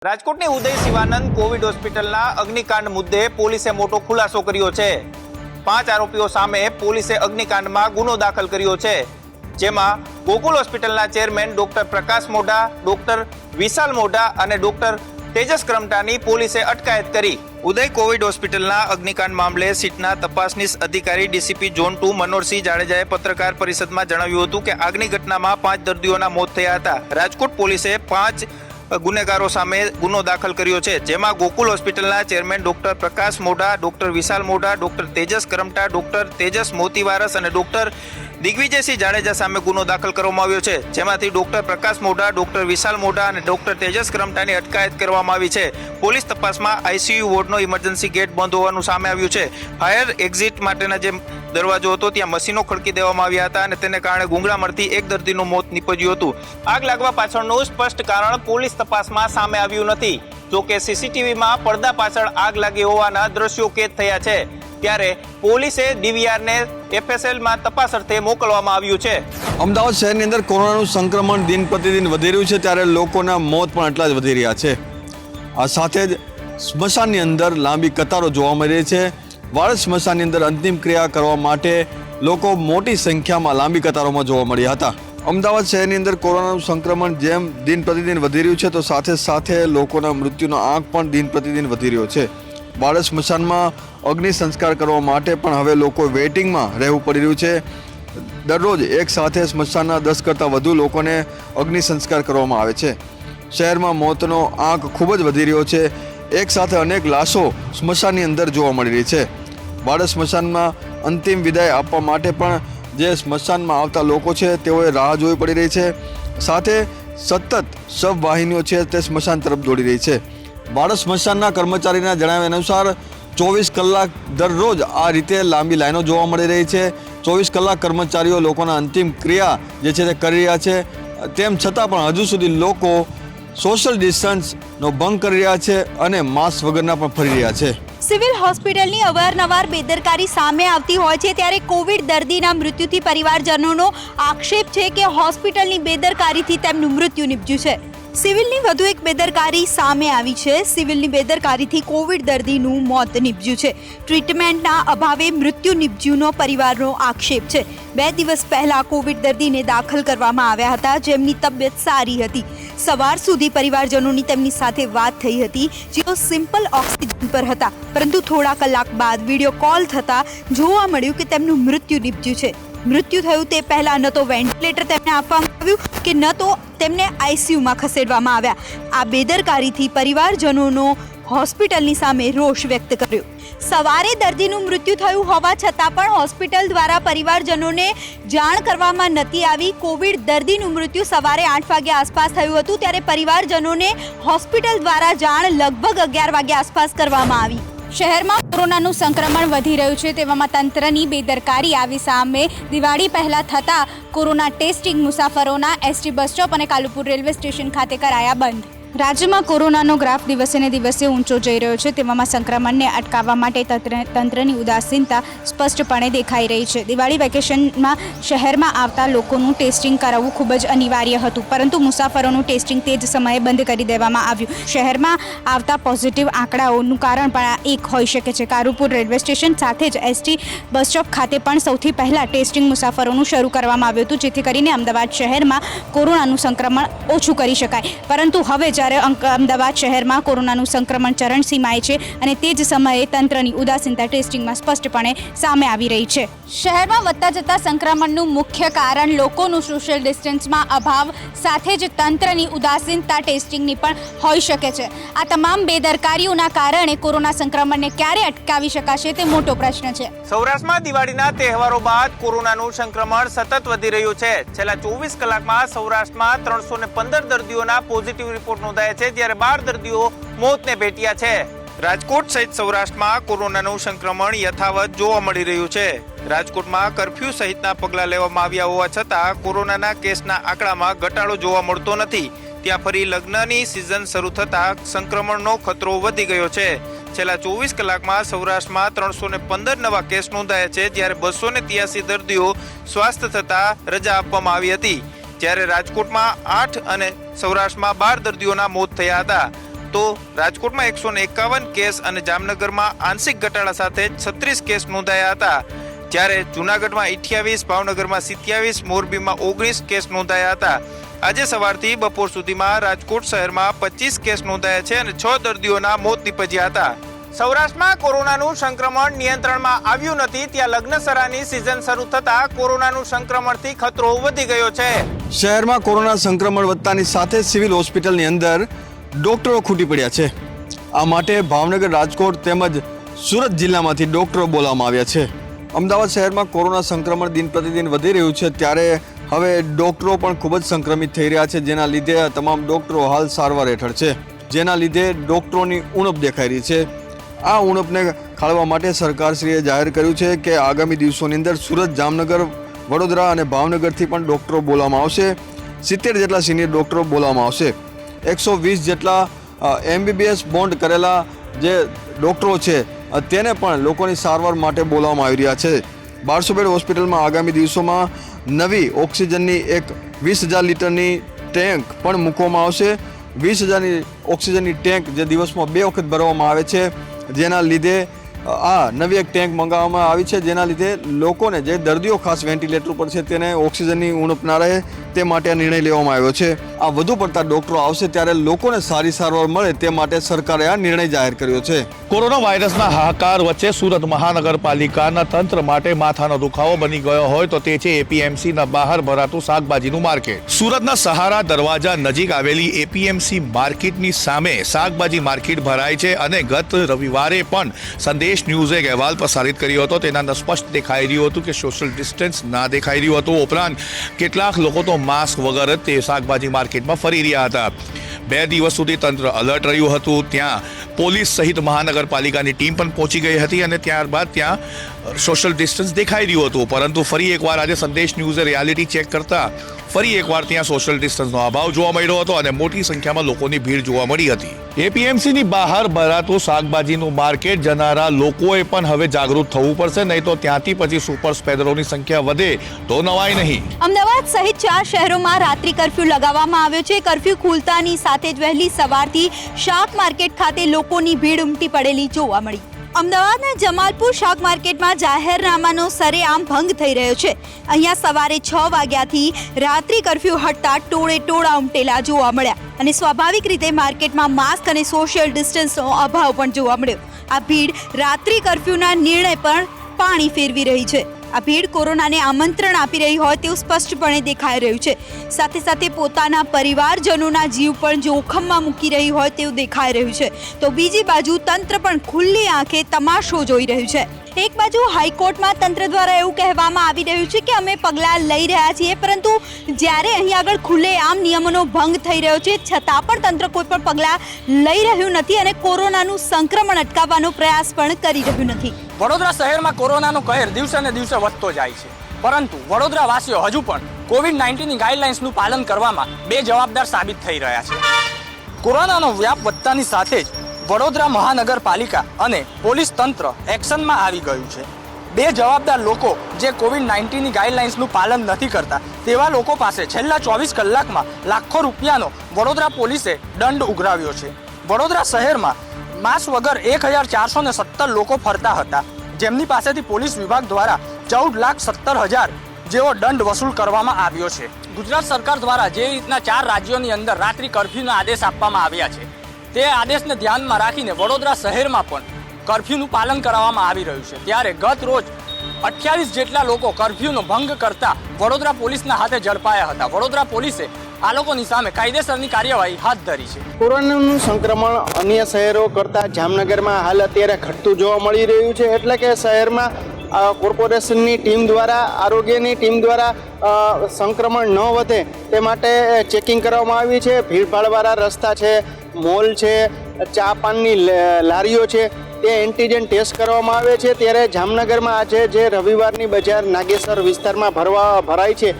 રાજકોટની ઉદય શિવાનંદ કોવિડ હોસ્પિટલના અગ્નિકાંડ મુદ્દે પોલીસે મોટો ખુલાસો કર્યો છે। 5 આરોપીઓ સામે પોલીસે અગ્નિકાંડમાં ગુનો દાખલ કર્યો છે, જેમાં ગોકુલ હોસ્પિટલના ચેરમેન ડોક્ટર પ્રકાશ મોઢા, ડોક્ટર વિશાલ મોઢા અને ડોક્ટર તેજસ કરમટાની પોલીસે અટકાયત કરી। ઉદય કોવિડ હોસ્પિટલના અગ્નિકાંડ મામલે સીટના તપાસનીશ અધિકારી ડીસીપી ઝોન 2 મનોહરસિંહ જાડેજાએ પત્રકાર પરિષદમાં જણાવ્યું હતું કે આગની ઘટનામાં 5 દર્દીઓના મોત થયા હતા। રાજકોટ પોલીસે 5 ગુનેગારો સામે ગુનો દાખલ કર્યો છે, જેમાં ગોકુલ હોસ્પિટલના ચેરમેન ડોક્ટર પ્રકાશ મોઢા, ડોક્ટર વિશાલ મોઢા, ડોક્ટર તેજસ કરમટા, ડોક્ટર તેજસ મોતીવારસ અને ડોક્ટર દિગ્વિજયસિંહ જાડેજા સામે ગુનો દાખલ કરવામાં આવ્યો છે, જેમાંથી ડોક્ટર પ્રકાશ મોઢા, ડોક્ટર વિશાલ મોઢા અને ડોક્ટર તેજસ કરમટાની અટકાયત કરવામાં આવી છે। પોલીસ તપાસમાં આઈસીયુ વોર્ડનો ઇમરજન્સી ગેટ બંધ હોવાનું સામે આવ્યું છે। ફાયર એક્ઝિટ માટેના જે દરવાજો હતો ત્યાં મશીનો ખડકી દેવામાં આવ્યા હતા અને તેને કારણે ગુંગળામણથી એક દર્દીનું મોત નીપજ્યું હતું। આગ લાગવા પાછળનું સ્પષ્ટ કારણ પોલીસ તપાસમાં સામે આવ્યું નથી। જોકે સીસીટીવીમાં પડદા પાછળ આગ લાગી હોવાના દ્રશ્યો કેદ થયા છે, ત્યારે પોલીસે ડીવીઆરને એફએસએલમાં તપાસ અર્થે મોકલવામાં આવ્યું છે। અમદાવાદ શહેરની અંદર કોરોનાનું સંક્રમણ દિન પ્રતિદિન વધી રહ્યું છે, ત્યારે લોકોના મોત પણ એટલા જ વધી રહ્યા છે। આ સાથે જ સ્મશાનની અંદર લાંબી કતારો જોવા મળી રહી છે। વાળદ સ્મશાનની અંદર અંતિમ ક્રિયા કરવા માટે લોકો મોટી સંખ્યામાં લાંબી કતારોમાં જોવા મળ્યા હતા। અમદાવાદ શહેરની અંદર કોરોનાનું સંક્રમણ જેમ દિન પ્રતિદિન વધી રહ્યું છે, તો સાથે સાથે લોકોના મૃત્યુનો આંક પણ દિન પ્રતિદિન વધી રહ્યો છે। વાળદ સ્મશાનમાં અગ્નિ સંસ્કાર કરવા માટે પણ હવે લોકો વેઇટિંગમાં રહેવું પડી રહ્યું છે। દરરોજ એક સાથે સ્મશાનના 10 કરતાં વધુ લોકોને અગ્નિ સંસ્કાર કરવામાં આવે છે। શહેરમાં મોતનો આંક ખૂબ જ વધી રહ્યો છે। એક સાથે અનેક લાશો સ્મશાનની અંદર જોવા મળી રહી છે। વાળદ સ્મશાનમાં અંતિમ વિદાય આપવા માટે પણ જે સ્મશાનમાં આવતા લોકો છે તેઓએ રાહ જોવી પડી રહી છે। સાથે સતત શવવાહિનીઓ છે તે સ્મશાન તરફ દોડી રહી છે। વાળદ સ્મશાનના કર્મચારીના જણાવ્યા અનુસાર 24 કલાક દરરોજ આ રીતે લાંબી લાઈનો જોવા મળી રહી છે। 24 કલાક કર્મચારીઓ લોકોના અંતિમ ક્રિયા જે છે તે કરી રહ્યા છે। તેમ છતાં પણ હજુ સુધી લોકો સોશિયલ ડિસ્ટન્સનો ભંગ કરી રહ્યા છે અને માસ્ક વગરના પણ ફરી રહ્યા છે। સિવિલ હોસ્પિટલની અવારનવાર બેદરકારી સામે આવતી હોય છે, ત્યારે કોવિડ દર્દીના મૃત્યુથી પરિવારજનોનો આક્ષેપ છે કે હોસ્પિટલની બેદરકારીથી તેમનું મૃત્યુ નિપજ્યું છે। સિવિલની વધુ એક બેદરકારી સામે આવી છે। સિવિલની બેદરકારીથી કોવિડ દર્દીનું મોત નિપજ્યું છે। ટ્રીટમેન્ટના અભાવે મૃત્યુ નિપજ્યુંનો પરિવારનો આક્ષેપ છે। 2 દિવસ પહેલા કોવિડ દર્દીને દાખલ કરવામાં આવ્યા હતા, જેમની તબિયત સારી હતી। સવાર સુધી પરિવારજનોની તેમની સાથે વાત થઈ હતી, જેઓ સિમ્પલ ઓક્સિજન પર હતા, પરંતુ થોડા કલાક બાદ વિડીયો કોલ થતાં જોવા મળ્યું કે તેમનું મૃત્યુ નિપજ્યું છે। મૃત્યુ થયું તે પહેલા ન તો વેન્ટિલેટર તેમને આપવામાં આવ્યું કે ન તો તેમને આઈસીયુમાં ખસેડવામાં આવ્યા। આ બેદરકારીથી પરિવારજનોનો હોસ્પિટલની સામે રોષ વ્યક્ત કર્યો। સવારે દર્દીનું મૃત્યુ થયું હોવા છતાં પણ હોસ્પિટલ દ્વારા પરિવારજનોને જાણ કરવામાં નથી આવી। કોવિડ દર્દીનું મૃત્યુ સવારે 8 વાગ્યા આસપાસ થયું હતું, ત્યારે પરિવારજનોને હોસ્પિટલ દ્વારા જાણ લગભગ 11 વાગ્યા આસપાસ કરવામાં આવી। શહેરમાં કોરોનાનું સંક્રમણ વધી રહ્યું છે, તેવામાં તંત્રની બેદરકારી આવી સામે। દિવાળી પહેલા થતા કોરોના ટેસ્ટિંગ મુસાફરોના એસટી બસ સ્ટોપ અને કાલુપુર રેલવે સ્ટેશન ખાતે કરાયા બંધ। રાજ્યમાં કોરોનાનો ગ્રાફ દિવસે ને દિવસે ઊંચો જઈ રહ્યો છે, તેવામાં સંક્રમણને અટકાવવા માટે તંત્રની ઉદાસીનતા સ્પષ્ટપણે દેખાઈ રહી છે। દિવાળી વેકેશનમાં શહેરમાં આવતા લોકોનું ટેસ્ટિંગ કરાવવું ખૂબ જ અનિવાર્ય હતું, પરંતુ મુસાફરોનું ટેસ્ટિંગ તે જ સમયે બંધ કરી દેવામાં આવ્યું। શહેરમાં આવતા પોઝિટિવ આંકડાઓનું કારણ પણ એક હોઈ શકે છે। કાલુપુર રેલવે સ્ટેશન સાથે જ એસટી બસ સ્ટોપ ખાતે પણ સૌથી પહેલાં ટેસ્ટિંગ મુસાફરોનું શરૂ કરવામાં આવ્યું હતું, જેથી કરીને અમદાવાદ શહેરમાં કોરોનાનું સંક્રમણ ઓછું કરી શકાય। પરંતુ હવે જ્યારે અમદાવાદ શહેરમાં કોરોનાનું સંક્રમણ ચરણસીમાએ છે અને તે જ સમયે તંત્રની ઉદાસીનતા ટેસ્ટિંગમાં સ્પષ્ટપણે સામે આવી રહી છે। શહેરમાં વધતા જતા સંક્રમણનું મુખ્ય કારણ લોકોનું સોશિયલ ડિસ્ટન્સમાં અભાવ સાથે જ તંત્રની ઉદાસીનતા ટેસ્ટિંગની પણ હોઈ શકે છે। આ તમામ બેદરકારીઓના કારણે કોરોના સંક્રમણને ક્યારે અટકાવી શકાશે તે મોટો પ્રશ્ન છે। સૌરાષ્ટ્રમાં દિવાળીના તહેવારો બાદ કોરોનાનું સંક્રમણ સતત વધી રહ્યું છે। છેલ્લા 24 કલાકમાં સૌરાષ્ટ્રમાં 315 દર્દીઓના પોઝિટિવ રિપોર્ટ નોંધાયા છે, જ્યારે 12 દર્દીઓ મોતને ભેટ્યા છે। રાજકોટ સહિત સૌરાષ્ટ્રમાં કોરોનાનું સંક્રમણ યથાવત જોવા મળી રહ્યું છે। રાજકોટમાં કર્ફ્યુ સહિતના પગલાં લેવામાં આવ્યા હોવા છતાં કોરોનાના કેસના આંકડામાં ઘટાડો જોવા મળતો નથી। ત્યાં ફરી લગ્નની સિઝન શરૂ થતાં સંક્રમણનો ખતરો વધી ગયો છે। છેલ્લા 24 કલાકમાં સૌરાષ્ટ્રમાં 315 નવા કેસ નોંધાયા છે, જ્યારે 283 દર્દીઓ સ્વસ્થ થતાં રજા આપવામાં આવી હતી। જ્યારે રાજકોટમાં 8 અને સૌરાષ્ટ્રમાં 12 દર્દીઓના મોત થયા હતા। તો રાજકોટમાં 151 કેસ અને જામનગરમાં આંશિક ઘટાડા સાથે 36 કેસ નોંધાયા હતા, જ્યારે જૂનાગઢમાં 28, ભાવનગરમાં 27, મોરબીમાં 19 કેસ નોંધાયા હતા. આજે સવારથી બપોર સુધીમાં રાજકોટ શહેરમાં 25 કેસ નોંધાયા છે અને 6 દર્દીઓના મોત નીપજ્યા હતા. સૌરાષ્ટ્રમાં કોરોનાનું સંક્રમણ નિયંત્રણમાં આવ્યું નથી, ત્યાં લગ્નસરાની સિઝન શરૂ થતા કોરોનાનું સંક્રમણથી ખતરો વધી ગયો છે. શહેરમાં કોરોના સંક્રમણ વધતાની સાથે સિવિલ હોસ્પિટલની અંદર ડોક્ટરો ખૂટી પડ્યા છે. આ માટે ભાવનગર, રાજકોટ તેમજ સુરત જિલ્લામાંથી ડોક્ટરો બોલાવવામાં આવ્યા છે. અમદાવાદ શહેરમાં કોરોના સંક્રમણ દિન પ્રતિદિન વધી રહ્યું છે, ત્યારે હવે ડોક્ટરો પણ ખૂબ જ સંક્રમિત થઈ રહ્યા છે, જેના લીધે આ તમામ ડોક્ટરો હાલ સારવાર હેઠળ છે, જેના લીધે ડોક્ટરોની ઉણપ દેખાઈ રહી છે. આ ઉણપને ખાળવા માટે સરકારશ્રીએ જાહેર કર્યું છે કે આગામી દિવસોની અંદર સુરત, જામનગર, વડોદરા અને ભાવનગરથી પણ ડોક્ટરો બોલાવવામાં આવશે. 70 જેટલા સિનિયર ડોક્ટરો બોલાવવામાં આવશે. 120 જેટલા MBBS બોન્ડ કરેલા જે ડોક્ટરો છે તેને પણ લોકોની સારવાર માટે બોલાવવામાં આવી રહ્યા છે. 1200 બેડ હોસ્પિટલમાં આગામી દિવસોમાં નવી ઓક્સિજનની એક 20,000 લીટરની ટેન્ક પણ મૂકવામાં આવશે. 20,000ની ઓક્સિજનની ટેન્ક જે દિવસમાં 2 વખત ભરવામાં આવે છે, જેના લીધે આ નવી એક ટેન્ક મંગાવવામાં આવી છે, જેના લીધે લોકોને જે દર્દીઓ ખાસ વેન્ટિલેટર પર છે તેને ઓક્સિજનની ઉણપ ના રહે તે માટે આ નિર્ણય લેવામાં આવ્યો છે. આ વધુ પડતા ડોક્ટરો આવશે ત્યારે લોકોને સારી સારવાર મળે તે માટે સરકારે આ નિર્ણય જાહેર કર્યો છે. કોરોના વાયરસના હાહાકાર વચ્ચે સુરત મહાનગરપાલિકાના તંત્ર માટે માથાનો દુખાવો બની ગયો હોય તો તે છે એપીએમસીના બહાર ભરાતું શાકભાજીનું માર્કેટ. સુરતના સહારા દરવાજા નજીક આવેલી એપીએમસી માર્કેટની સામે શાકભાજી માર્કેટ ભરાય છે અને ગત રવિવારે પણ સંદેશ ન્યૂઝે એક અહેવાલ પ્રસારિત કર્યો હતો. તેના અંદર સ્પષ્ટ દેખાઈ રહ્યું હતું કે સોશિયલ ડિસ્ટન્સ ના દેખાઈ રહ્યું હતું. ઉપરાંત કેટલાક લોકો તો માસ્ક વગર જ તે શાકભાજી માર્કેટમાં ફરી રહ્યા હતા. 2 દિવસ સુધી તંત્ર અલર્ટ રહ્યું હતું. ત્યાં પોલીસ સહિત મહાનગરપાલિકાની ટીમ પણ પહોંચી ગઈ હતી અને ત્યારબાદ ત્યાં સોશિયલ ડિસ્ટન્સ દેખાઈ રહ્યું હતું. પરંતુ ફરી એકવાર આજે સંદેશ ન્યૂઝે રિયાલિટી ચેક કરતા ફરી એકવાર ત્યાં સોશિયલ ડિસ્ટન્સનો અભાવ જોવા મળ્યો હતો અને મોટી સંખ્યામાં લોકોની ભીડ જોવા મળી હતી. એપીએમસીની બહાર ભરાતું શાકભાજીનું માર્કેટ જનારા લોકોએ પણ હવે જાગૃત થવું પડશે, નહીં તો ત્યાંથી પછી સુપર સ્પ્રેડરોની સંખ્યા વધે તો નવાય નહીં. અમદાવાદ સહિત 4 શહેરોમાં રાત્રિ કર્ફ્યુ લગાવવામાં આવ્યો છે. કર્ફ્યુ ખુલતાની સાથે જ વહેલી સવારથી શાક માર્કેટ ખાતે લોકોની ભીડ ઉમટી પડેલી જોવા મળી. અમદાવાદના જમાલપુર શાક માર્કેટમાં જાહેરનામાનો સરેઆમ ભંગ થઈ રહ્યો છે. અહીંયા સવારે 6 વાગ્યાથી રાત્રિ કર્ફ્યુ હટતા ટોળા ઉમટેલા જોવા મળ્યા અને સ્વાભાવિક રીતે માર્કેટમાં માસ્ક અને સોશિયલ ડિસ્ટન્સનો અભાવ પણ જોવા મળ્યો. આ ભીડ રાત્રિ કર્ફ્યુના નિર્ણય પર પાણી ફેરવી રહી છે. આ ભીડ કોરોનાને આમંત્રણ આપી રહી હોય તેવું સ્પષ્ટપણે દેખાઈ રહ્યું છે. સાથે સાથે પોતાના પરિવારજનોના જીવ પણ જોખમમાં મૂકી રહી હોય તેવું દેખાઈ રહ્યું છે. તો બીજી બાજુ તંત્ર પણ ખુલ્લી આંખે તમાશો જોઈ રહ્યું છે. એક બાજુ હાઈકોર્ટમાં તંત્ર દ્વારા એવું કહેવામાં આવી રહ્યું છે કે અમે પગલાં લઈ રહ્યા છીએ, પરંતુ જ્યારે અહીં આગળ ખુલ્લેઆમ નિયમોનો ભંગ થઈ રહ્યો છે છતાં પણ તંત્ર કોઈ પણ પગલાં લઈ રહ્યું નથી અને કોરોનાનું સંક્રમણ અટકાવવાનો પ્રયાસ પણ કરી રહ્યું નથી. વડોદરા શહેરમાં કોરોનાનો કહેર દિવસે ને દિવસે વધતો જાય છે, પરંતુ વડોદરા વાસીઓ હજુ પણ કોવિડ-19ની ગાઈડલાઇન્સનું પાલન કરવામાં બેજવાબદાર સાબિત થઈ રહ્યા છે. કોરોનાનો વ્યાપ વધતાની સાથે જ વડોદરા મહાનગરપાલિકા અને પોલીસ તંત્ર એક્શનમાં આવી ગયું છે. બેજવાબદાર લોકો જે કોવિડ-19ની ગાઈડલાઇન્સનું પાલન નથી કરતા તેવા લોકો પાસે છેલ્લા 24 કલાકમાં લાખો રૂપિયાનો વડોદરા પોલીસે દંડ ઉઘરાવ્યો છે. વડોદરા શહેરમાં માસ્ક વગર 1,417 લોકો ફરતા હતા, જેમની પાસેથી પોલીસ વિભાગ દ્વારા 14,70,000 જેવો દંડ વસૂલ કરવામાં આવ્યો છે. ગુજરાત સરકાર દ્વારા જે રીતના 4 રાજ્યોની અંદર રાત્રિ કર્ફ્યુના આદેશ આપવામાં આવ્યા છે, તે આદેશને ધ્યાનમાં રાખીને વડોદરા શહેરમાં પણ કર્ફ્યુનું પાલન કરાવવામાં આવી રહ્યું છે. ત્યારે ગત રોજ 28 જેટલા લોકો કર્ફ્યુનો ભંગ કરતા વડોદરા પોલીસના હાથે ઝડપાયા હતા. વડોદરા પોલીસે આ લોકોની સામે કાયદેસરની કાર્યવાહી હાથ ધરી છે. કોરોનાનું સંક્રમણ અન્ય શહેરો કરતાં જામનગરમાં હાલ અત્યારે ઘટતું જોવા મળી રહ્યું છે. એટલે કે શહેરમાં કોર્પોરેશનની ટીમ દ્વારા, આરોગ્યની ટીમ દ્વારા સંક્રમણ ન વધે તે માટે ચેકિંગ કરવામાં આવી છે. ભીડભાડવાળા રસ્તા છે, મોલ છે, ચા પાનની લારીઓ છે, તે એન્ટીજન ટેસ્ટ કરવામાં આવે છે. ત્યારે જામનગરમાં આજે જે રવિવારની બજાર નાગેસર વિસ્તારમાં ભરાય છે,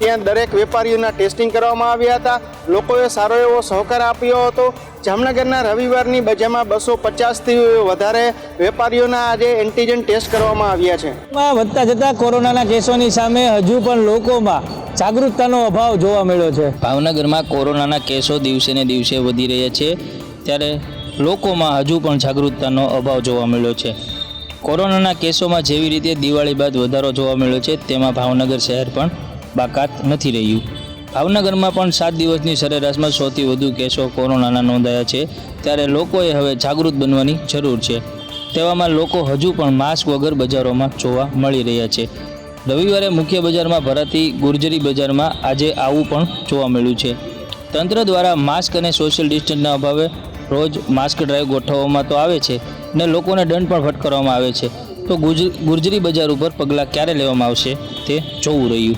ત્યાં દરેક વેપારીઓના ટેસ્ટિંગ કરવામાં આવ્યા હતા. લોકોએ સારો એવો સહકાર આપ્યો હતો. જામનગરના રવિવારની બજારમાં 250થી વધારે વેપારીઓના આજે એન્ટીજન ટેસ્ટ કરવામાં આવ્યા છે. વધતા જતા કોરોનાના કેસોની સામે હજુ પણ લોકોમાં જાગૃતતાનો અભાવ જોવા મળ્યો છે. ભાવનગરમાં કોરોનાના કેસો દિવસે ને દિવસે વધી રહ્યા છે, ત્યારે લોકોમાં હજુ પણ જાગૃતતાનો અભાવ જોવા મળ્યો છે. કોરોનાના કેસોમાં જેવી રીતે દિવાળી બાદ વધારો જોવા મળ્યો છે તેમાં ભાવનગર શહેર પણ બાકાત નથી રહ્યું. ભાવનગરમાં પણ 7 દિવસની સરેરાશમાં 100થી વધુ કેસો કોરોનાના નોંધાયા છે. ત્યારે લોકોએ હવે જાગૃત બનવાની જરૂર છે. તેવામાં લોકો હજુ પણ માસ્ક વગર બજારોમાં જોવા મળી રહ્યા છે. રવિવારે મુખ્ય બજારમાં ભરાતી ગુર્જરી બજારમાં આજે આવું પણ જોવા મળ્યું છે. તંત્ર દ્વારા માસ્ક અને સોશિયલ ડિસ્ટન્સના અભાવે રોજ માસ્ક ડ્રાઈવ ગોઠવવામાં તો આવે છે ને લોકોને દંડ પણ ફટકારવામાં આવે છે. તો ગુર્જરી બજાર ઉપર પગલાં ક્યારે લેવામાં આવશે તે જોવું રહ્યું.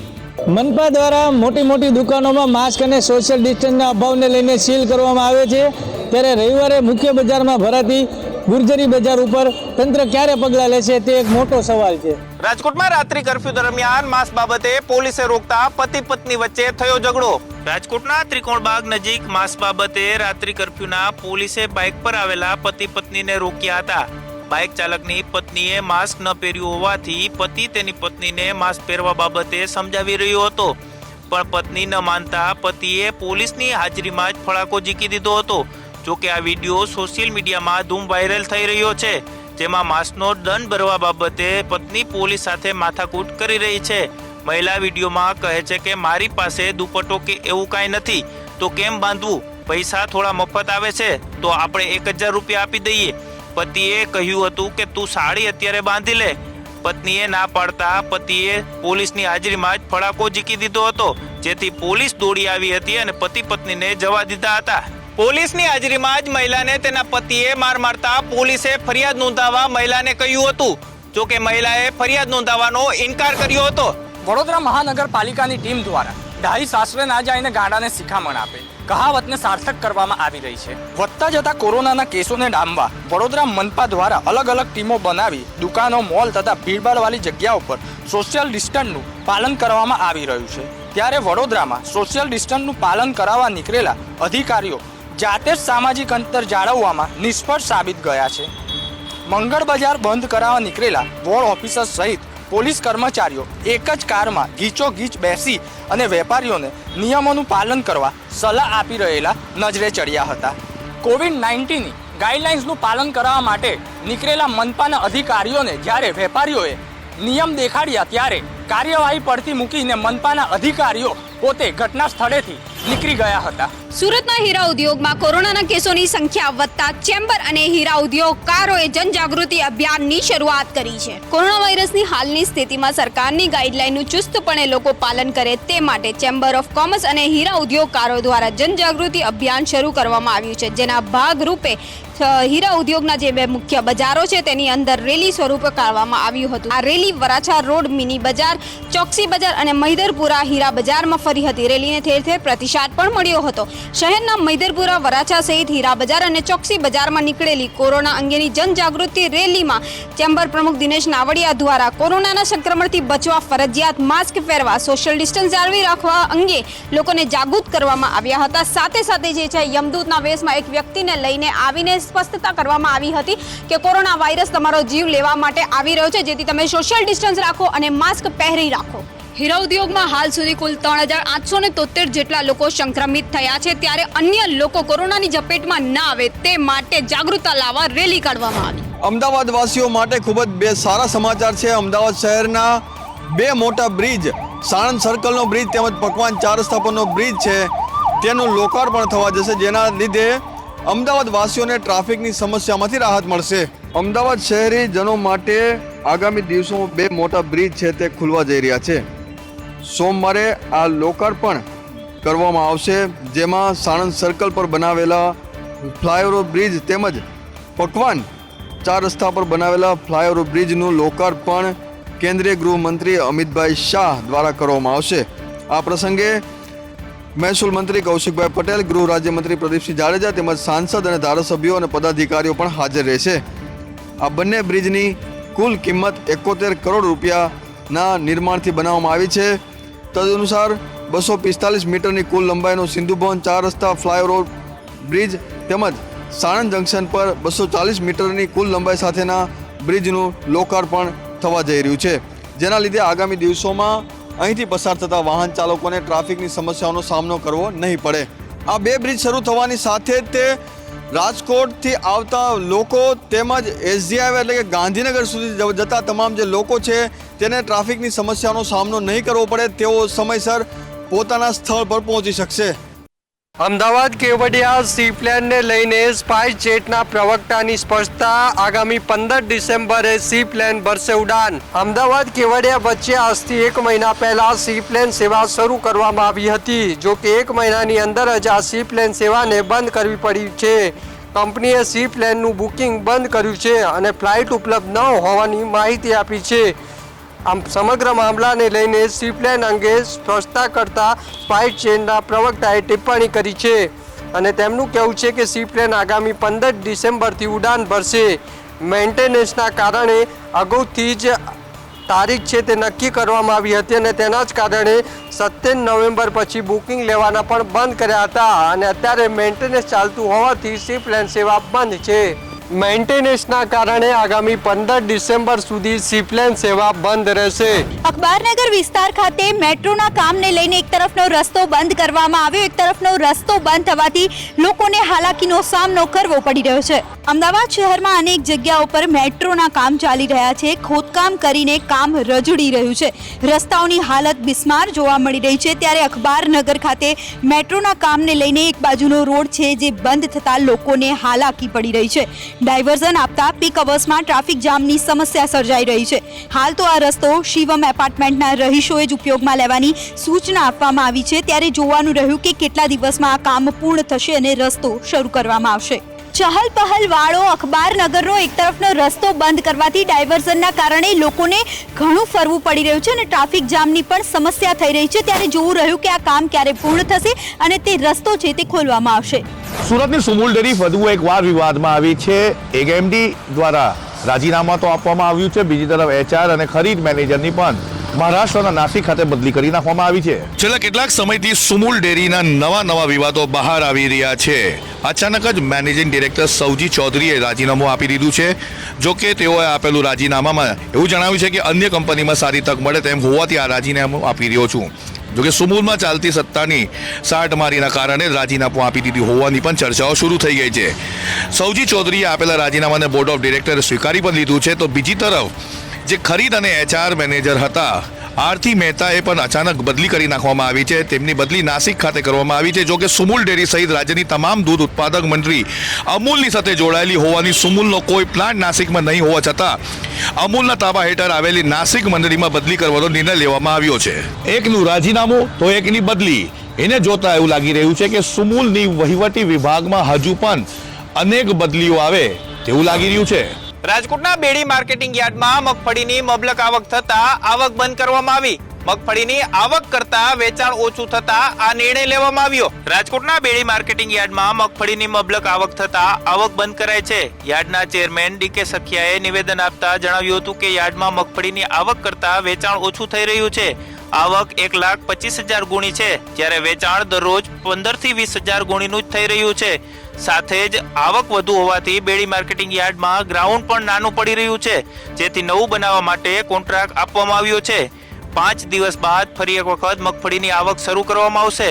મનપા દ્વારા મોટી મોટી દુકાનોમાં માસ્ક અને સોશિયલ ડિસ્ટન્સના અભાવને લઈને સીલ કરવામાં આવે છે. ત્યારે રવિવારે મુખ્ય બજારમાં ભરાતી ગુર્જરી બજાર ઉપર તંત્ર ક્યારે પગલાં લેશે તે એક મોટો સવાલ છે. રાજકોટમાં રાત્રિ કર્ફ્યુ દરમિયાન માસ્ક બાબતે પોલીસે રોકતા પતિ પત્ની વચ્ચે થયો ઝઘડો. રાજકોટના ત્રિકોણબાગ નજીક માસ્ક બાબતે રાત્રિ કર્ફ્યુના પોલીસે બાઇક પર આવેલા પતિ પત્નીને રોક્યા હતા. બાઇક ચાલકની પત્નીએ માસ્ક ન પહેર્યું હોવાથી પતિ તેની પત્નીને માસ્ક પહેરવા બાબતે સમજાવી રહ્યો હતો, પણ પત્ની ન માનતા પતિએ પોલીસની હાજરીમાં જ ફડાકો ઝીકી દીધો હતો. જોકે આ વિડીયો સોશિયલ મીડિયામાં ધૂમ વાયરલ થઈ રહ્યો છે, જેમાં માસ્કનો દંડ ભરવા બાબતે પત્ની પોલીસ સાથે માથાકૂટ કરી રહી છે. મહિલા વિડીયોમાં કહે છે કે મારી પાસે દુપટ્ટો કે એવું કાંઈ નથી તો કેમ બાંધવું, પૈસા થોડા મફત આવે છે તો આપણે 1000 રૂપિયા આપી દઈએ. પતિએ કહ્યું હતું કે તું સાડી અત્યારે બાંધી લે. પત્નીએ ના પાડતા પતિએ પોલીસની હાજરીમાં જ ફડાકો ઝીકી દીધો હતો, જેથી પોલીસ દોડી આવી હતી અને પતિ પત્નીને જવા દીધા હતા. પોલીસની હાજરીમાં જ મહિલાને તેના પતિએ માર મારતા પોલીસે ફરિયાદ નોંધાવવા મહિલાને કહ્યું હતું. જોકે મહિલાએ ફરિયાદ નોંધાવવાનો ઇનકાર કર્યો હતો. વડોદરા મહાનગરપાલિકાની ટીમ દ્વારા ડાહી સાસરે ના જઈને ગાડાને શિખામણ આપે કહાવતને સાર્થક કરવામાં આવી રહી છે. વધતા જતા કોરોનાના કેસોને ડામવા વડોદરા મનપા દ્વારા અલગ અલગ ટીમો બનાવી દુકાનો, મોલ તથા ભીડભાડવાળી જગ્યાઓ પર સોશિયલ ડિસ્ટન્સનું પાલન કરવામાં આવી રહ્યું છે. ત્યારે વડોદરામાં સોશિયલ ડિસ્ટન્સનું પાલન કરાવવા નીકળેલા અધિકારીઓ જાતે જ સામાજિક અંતર જાળવવામાં નિષ્ફળ સાબિત ગયા છે. મંગળ બજાર બંધ કરાવવા નીકળેલા વોર્ડ ઓફિસર સહિત પોલીસ કર્મચારીઓ એક જ કારમાં ગીચોગીચ બેસી અને વેપારીઓને નિયમોનું પાલન કરવા સલાહ આપી રહેલા નજરે ચડ્યા હતા. COVID-19ની ગાઈડલાઇન્સનું પાલન કરવા માટે નીકળેલા મનપાના અધિકારીઓને જ્યારે વેપારીઓએ નિયમ દેખાડ્યા ત્યારે કાર્યવાહી પડતી મૂકીને મનપાના અધિકારીઓ પોતે ઘટના સ્થળેથી નીકળી ગયા હતા. સુરતના હીરા ઉદ્યોગમાં કોરોનાના કેસોની સંખ્યા વધતા ચેમ્બર અને હીરા ઉદ્યોગકારોએ જનજાગૃતિ અભિયાનની શરૂઆત કરી છે. કોરોના વાયરસની હાલની સ્થિતિમાં સરકારની ગાઈડલાઈનનું ચુસ્તપણે લોકો પાલન કરે તે માટે ચેમ્બર ઓફ કોમર્સ અને હીરા ઉદ્યોગકારો દ્વારા જનજાગૃતિ અભિયાન શરૂ કરવામાં આવ્યું છે, જેના ભાગરૂપે હીરા ઉદ્યોગના જે 2 મુખ્ય બજારો છે તેની અંદર રેલી સ્વરૂપે કાઢવામાં આવ્યું હતું. આ રેલી વરાછા રોડ, મિની બજાર, ચોકસી બજાર અને મહિધરપુરા હીરા બજારમાં ફરી હતી. રેલીને ઠેર ઠેર પ્રતિસાદ પણ મળ્યો હતો. શહેરના મહિધરપુરા, વરાછા સહિત હીરા બજાર અને ચોકસી બજારમાં નીકળેલી કોરોના અંગેની જનજાગૃતિ રેલીમાં ચેમ્બર પ્રમુખ દિનેશ નાવડિયા દ્વારા કોરોનાના સંક્રમણથી બચવા ફરજિયાત માસ્ક પહેરવા, સોશિયલ ડિસ્ટન્સ જાળવી રાખવા અંગે લોકોને જાગૃત કરવામાં આવ્યા હતા. સાથે સાથે જે છે યમદૂતના વેશમાં એક વ્યક્તિને લઈને આવીને સ્પષ્ટતા કરવામાં આવી હતી કે કોરોના વાયરસ તમારો જીવ લેવા માટે આવી રહ્યો છે, જેથી તમે સોશિયલ ડિસ્ટન્સ રાખો અને માસ્ક પહેરી રાખો. હીરા ઉદ્યોગમાં હાલ સુધી કુલ 3873 જેટલા લોકો સંક્રમિત થયા છે. ત્યારે અન્ય લોકો કોરોનાની ઝપેટમાં ના આવે તે માટે જાગૃતતા લાવવા રેલી કાઢવામાં આવી. અમદાવાદ વાસીઓ માટે ખૂબ જ 2 સારા સમાચાર છે. અમદાવાદ શહેરના 2 મોટા બ્રિજ, સાણંદ સર્કલનો બ્રિજ તેમજ પકવાન 4 રસ્તા પરનો બ્રિજ છે તેનું લોકાર્પણ થવા જશે, જેના લીધે અમદાવાદ વાસીઓને ટ્રાફિકની સમસ્યામાંથી રાહત મળશે. અમદાવાદ શહેરીજનો માટે આગામી દિવસોમાં 2 મોટા બ્રિજ છે તે ખુલવા જઈ રહ્યા છે. સોમવારે આ લોકાર્પણ કરવામાં આવશે, જેમાં સાણંદ સર્કલ પર બનાવેલા ફ્લાયઓવર બ્રિજ તેમજ પકવાન 4 રસ્તા પર બનાવેલા ફ્લાયઓવર બ્રિજનું લોકાર્પણ કેન્દ્રીય ગૃહમંત્રી અમિતભાઈ શાહ દ્વારા કરવામાં આવશે. આ પ્રસંગે મહેસૂલ મંત્રી કૌશિકભાઈ પટેલ, ગૃહ રાજ્યમંત્રી પ્રદીપસિંહ જાડેજા તેમજ સાંસદ અને ધારાસભ્યો અને પદાધિકારીઓ પણ હાજર રહેશે. આ બંને બ્રિજની કુલ કિંમત 71 કરોડ રૂપિયાના નિર્માણથી બનાવવામાં આવી છે. તદનુસાર 245 મીટરની કુલ લંબાઈનો સિંધુભવન 4 રસ્તા ફ્લાયઓવર બ્રિજ તેમજ સાણંદ જંકશન પર 240 મીટરની કુલ લંબાઈ સાથેના બ્રિજનું લોકાર્પણ થવા જઈ રહ્યું છે, જેના લીધે આગામી દિવસોમાં અહીંથી પસાર થતા વાહન ચાલકોને ટ્રાફિકની સમસ્યાઓનો સામનો કરવો નહીં પડે. આ 2 બ્રિજ શરૂ થવાની સાથે જ તે રાજકોટથી આવતા લોકો તેમજ એસજી હાઈવે એટલે કે ગાંધીનગર સુધી જતા તમામ જે લોકો છે તેને ટ્રાફિકની સમસ્યાનો સામનો નહીં કરવો પડે, તેઓ સમયસર પોતાના સ્થળ પર પહોંચી શકશે. અમદાવાદ કેવડિયા સી પ્લેનને લઈને સ્પાઇસ જેટના પ્રવક્તાની સ્પષ્ટતા. આગામી 15 ડિસેમ્બરે સી પ્લેન ભરશે ઉડાન. અમદાવાદ કેવડિયા વચ્ચે આજથી 1 મહિના પહેલા સી પ્લેન સેવા શરૂ કરવામાં આવી હતી. જો કે 1 મહિનાની અંદર જ આ સી પ્લેન સેવાને બંધ કરવી પડી છે. કંપનીએ સી પ્લેનનું બુકિંગ બંધ કર્યું છે અને ફ્લાઇટ ઉપલબ્ધ ન હોવાની માહિતી આપી છે. આમ સમગ્ર મામલાને લઈને સી પ્લેન અંગે સ્પષ્ટતા કરતા સ્પાઇસ જેટના પ્રવક્તાએ ટિપ્પણી કરી છે અને તેમનું કહેવું છે કે સી પ્લેન આગામી 15 ડિસેમ્બરથી ઉડાન ભરશે. મેન્ટેનન્સના કારણે અગાઉથી જ તારીખ છે તે નક્કી કરવામાં આવી હતી અને તેના જ કારણે 17 નવેમ્બર પછી બુકિંગ લેવાના પણ બંધ કર્યા હતા અને અત્યારે મેન્ટેનન્સ ચાલતું હોવાથી સી પ્લેન સેવા બંધ છે. મેન્ટેનન્સના કારણે આગામી 15 ડિસેમ્બર સુધી સી પ્લેન સેવા બંધ રહેશે. અખબારનગર વિસ્તાર ખાતે મેટ્રોના કામને લઈને એક તરફનો રસ્તો બંધ કરવામાં આવ્યો, એક તરફનો રસ્તો બંધ થવાથી લોકોને હાલાકીનો સામનો કરવો પડી રહ્યો છે. અમદાવાદ શહેરમાં અનેક જગ્યાઓ પર મેટ્રોના કામ ચાલી રહ્યા છે. ખોદકામ કરીને કામ રજડી રહ્યું છે. રસ્તાઓની હાલત બિસ્માર જોવા મળી રહી છે. ત્યારે અખબારનગર ખાતે મેટ્રોના કામને લઈને એક બાજુનો રોડ છે જે બંધ થતાં લોકોને હાલાકી પડી રહી છે. ડાયવર્ઝન આપતા પીક અવર્સમાં ટ્રાફિક જામની સમસ્યા સર્જાઈ રહી છે. હાલ તો આ રસ્તો શિવમ એપાર્ટમેન્ટના રહીશોએ જ ઉપયોગમાં લેવાની સૂચના આપવામાં આવી છે. ત્યારે જોવાનું રહ્યું કે કેટલા દિવસમાં આ કામ પૂર્ણ થશે અને રસ્તો શરૂ કરવામાં આવશે. ચહલ પહલ વાળો અખબારનગરનો એક તરફનો રસ્તો બંધ કરવાથી ડાયવર્ઝનના કારણે લોકોને ઘણું ફરવું પડી રહ્યું છે અને ટ્રાફિક જામની પણ સમસ્યા થઈ રહી છે. ત્યારે જોવું રહ્યું કે આ કામ ક્યારે પૂર્ણ થશે અને તે રસ્તો છે તે ખોલવામાં આવશે. સુરતની સુમુલ ડેરી વધુ એક વાર વિવાદમાં આવી છે. એમડી દ્વારા રાજીનામા તો આપવામાં આવ્યું છે, બીજી તરફ એચઆર અને ખરીદ મેનેજરની પણ મહારાષ્ટ્રના નાસિક ખાતે બદલી કરી નાખવામાં આવી છે. છેલ્લા કેટલાક સમયથી સુમુલ ડેરીના નવા વિવાદો બહાર આવી રહ્યા છે. અચાનક જ મેનેજિંગ ડિરેક્ટર સૌજી ચૌધરીએ રાજીનામું આપી દીધું છે. જો કે તેઓએ આપેલું રાજીનામામાં એવું જણાવ્યું છે કે અન્ય કંપનીમાં સારી તક મળે તેમ હોવાથી આ રાજીનામું આપી રહ્યો છું. જોકે સુમુલમાં ચાલતી સત્તાની સાટમારીના કારણે રાજીનામું આપી દીધી હોવાની પણ ચર્ચાઓ શરૂ થઈ ગઈ છે. સૌજી ચૌધરીએ આપેલા રાજીનામાને બોર્ડ ઓફ ડિરેક્ટરે સ્વીકારી પણ લીધું છે. તો બીજી તરફ જે ખરીદ અને એચઆર મેનેજર હતા આરતી મહેતાએ પણ અચાનક બદલી કરી નાખવામાં આવી છે. તેમની બદલી નાસિક ખાતે કરવામાં આવી છે. જોકે સુમુલ ડેરી સહિત રાજ્યની તમામ દૂધ ઉત્પાદક મંડળી અમૂલની સાથે જોડાયેલી હોવાની સુમુલનો કોઈ પ્લાન્ટ નાસિકમાં નહીં હોવા છતાં અમૂલના તાબા હેઠળ આવેલી નાસિક મંડળીમાં બદલી કરવાનો નિર્ણય લેવામાં આવ્યો છે. એકનું રાજીનામું તો એકની બદલી. એને જોતા એવું લાગી રહ્યું છે કે સુમુલની વહીવટી વિભાગમાં હજુ પણ અનેક બદલીઓ આવે તેવું લાગી રહ્યું છે. રાજકોટના બેડી માર્કેટિંગ યાર્ડમાં મગફળીની મબલક આવક થતા આવક બંધ કરવામાં આવી. મગફળીની આવક કરતા વેચાણ ઓછું થતા આ નિર્ણય લેવામાં આવ્યો. રાજકોટના બેડી માર્કેટિંગ યાર્ડમાં મગફળીની મબલક આવક થતા આવક બંધ કરાય છે. યાર્ડના ચેરમેન ડીકે સખિયાએ નિવેદન આપતા જણાવ્યું હતું કે યાર્ડમાં મગફળીની આવક કરતા વેચાણ ઓછું થઈ રહ્યું છે. આવક 1,25,000 ગુણી છે, જ્યારે વેચાણ દરરોજ 15 થી 20,000 ગુણીનું જ થઈ રહ્યું છે. સાથે જ આવક વધુ હોવાથી બેડી માર્કેટિંગ યાર્ડમાં ગ્રાઉન્ડ પણ નાનું પડી રહ્યું છે, જેથી નવું બનાવવા માટે કોન્ટ્રાક્ટ આપવામાં આવ્યો છે. 5 દિવસ બાદ ફરી એક વખત મગફળીની આવક શરૂ કરવામાં આવશે.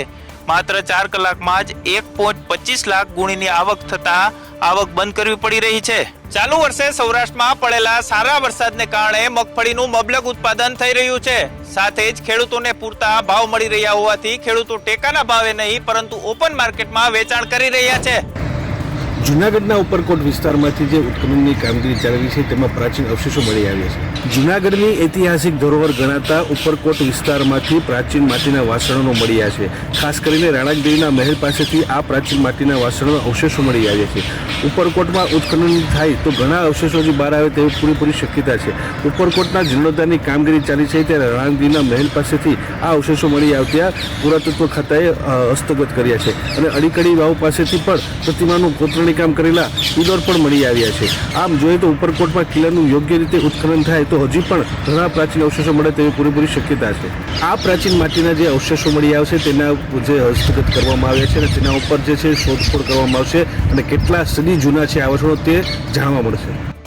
માત્ર 4 કલાકમાં જ 1.25 લાખ ગુણીની આવક થતા આવક બંધ કરવી પડી રહી છે. ચાલુ વર્ષે સૌરાષ્ટ્રમાં પડેલા સારા વરસાદને કારણે મગફળીનું મબલક ઉત્પાદન થઈ રહ્યું છે. સાથે જ ખેડૂતોને પૂરતા ભાવ મળી રહ્યા હોવાથી ખેડૂતો ટેકાના ભાવે નહીં પરંતુ ઓપન માર્કેટમાં વેચાણ કરી રહ્યા છે. જૂનાગઢના ઉપરકોટ વિસ્તારમાંથી જે ઉત્ખનનની કામગીરી ચાલી રહી છે તેમાં પ્રાચીન અવશેષો મળી આવ્યા છે. જૂનાગઢની ઐતિહાસિક ધરોહર ગણાતા ઉપરકોટ વિસ્તારમાંથી પ્રાચીન માટીના વાસણો મળ્યા છે. ખાસ કરીને રાણાગીરીના મહેલ પાસેથી આ પ્રાચીન માટીના વાસણોના અવશેષો મળી આવ્યા છે. ઉપરકોટમાં ઉત્ખનન થાય તો ઘણા અવશેષો જે બહાર આવે તેવી પૂરેપૂરી શક્યતા છે. ઉપરકોટના જીર્ણોદ્ધારની કામગીરી ચાલી છે ત્યારે રાણાગીરીના મહેલ પાસેથી આ અવશેષો મળી આવતા પુરાતત્વ ખાતાએ હસ્તગત કર્યા છે અને અડીકડી વાવ પાસેથી પણ પ્રતિમાનું કોતરણી કામ કરેલા ઈડોર પણ મળી આવ્યા છે. આમ જોઈએ તો ઉપરકોટમાં કિલ્લાનું યોગ્ય રીતે ઉત્ખનન થાય તો હજી પણ ઘણા પ્રાચીન અવશેષો મળે તેવી પૂરેપૂરી શક્યતા છે. આ પ્રાચીન માટીના જે અવશેષો મળી આવશે તેના જે હસ્તગત કરવામાં આવ્યા છે અને તેના ઉપર જે છે શોધખોળ કરવામાં આવશે અને કેટલા સદી જૂના છે આ અવશેષો તે જાણવા મળશે.